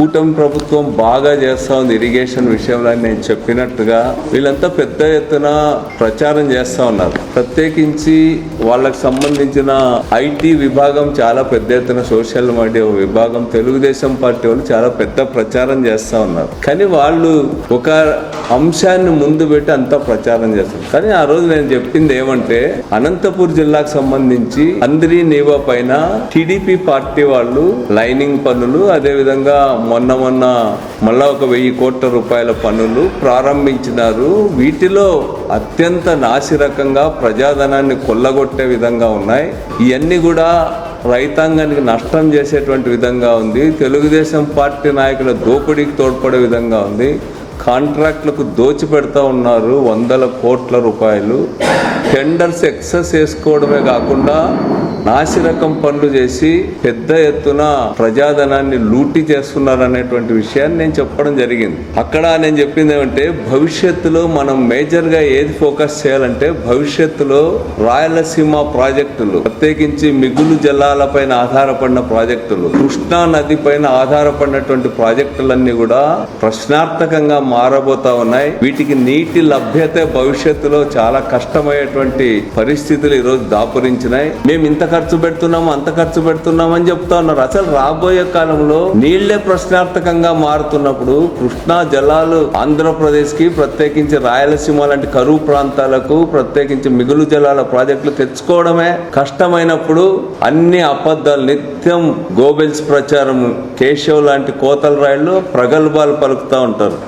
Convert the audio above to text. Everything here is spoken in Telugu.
కూటమి ప్రభుత్వం బాగా చేస్తా ఉంది ఇరిగేషన్ విషయంలో. నేను చెప్పినట్టుగా వీళ్ళంతా పెద్ద ఎత్తున ప్రచారం చేస్తా ఉన్నారు. ప్రత్యేకించి వాళ్ళకి సంబంధించిన ఐటీ విభాగం చాలా పెద్ద ఎత్తున, సోషల్ మీడియా విభాగం, తెలుగుదేశం పార్టీ వాళ్ళు చాలా పెద్ద ప్రచారం చేస్తా ఉన్నారు. కానీ వాళ్ళు ఒక అంశాన్ని ముందు పెట్టి అంతా ప్రచారం చేస్తారు. కానీ ఆ రోజు నేను చెప్పింది ఏమంటే, అనంతపూర్ జిల్లాకు సంబంధించి అందరి నీవా పైన టీడీపీ పార్టీ వాళ్ళు లైనింగ్ పన్నులు, అదేవిధంగా మొన్న మళ్ళా ఒక 1000 కోట్ల రూపాయల పన్నులు ప్రారంభించినారు. వీటిలో అత్యంత నాసిరకంగా ప్రజాధనాన్ని కొల్లగొట్టే విధంగా ఉన్నాయి. ఇవన్నీ కూడా రైతాంగానికి నష్టం చేసేటువంటి విధంగా ఉంది. తెలుగుదేశం పార్టీ నాయకుల దోపిడీకి తోడ్పడే విధంగా ఉంది. కాంట్రాక్టులకు దోచిపెడతా ఉన్నారు 100 కోట్ల రూపాయలు. టెండర్స్ ఎక్సెస్ చేసుకోవడమే కాకుండా నాసిరకం పనులు చేసి పెద్ద ఎత్తున ప్రజాధనాన్ని లూటీ చేస్తున్నారు అనేటువంటి విషయాన్ని నేను చెప్పడం జరిగింది. అక్కడ నేను చెప్పింది ఏమంటే, భవిష్యత్తులో మనం మేజర్గా ఏది ఫోకస్ చేయాలంటే, భవిష్యత్తులో రాయలసీమ ప్రాజెక్టులు, ప్రత్యేకించి మిగులు జలాలపైన ఆధారపడిన ప్రాజెక్టులు, కృష్ణా నది పైన ఆధారపడినటువంటి ప్రాజెక్టులన్నీ కూడా ప్రశ్నార్థకంగా మారబోతా ఉన్నాయి. వీటికి నీటి లభ్యత భవిష్యత్తులో చాలా కష్టమయ్యేటువంటి పరిస్థితులు ఈరోజు దాపురించినాయి. మేము ఇంత ఖర్చు పెడుతున్నాము, అంత ఖర్చు పెడుతున్నాము అని చెప్తా ఉన్నారు. అసలు రాబోయే కాలంలో నీళ్లే ప్రశ్నార్థకంగా మారుతున్నప్పుడు కృష్ణా జలాలు ఆంధ్రప్రదేశ్ కి, ప్రత్యేకించి రాయలసీమ లాంటి కరువు ప్రాంతాలకు, ప్రత్యేకించి మిగులు జలాల ప్రాజెక్టులు తెచ్చుకోవడమే కష్టమైనప్పుడు అన్ని అబద్ధాలు, నిత్యం గోబెల్స్ ప్రచారం, కేశవ్ లాంటి కోతల రాయళ్ళు ప్రగల్భాలు పలుకుతూ ఉంటారు.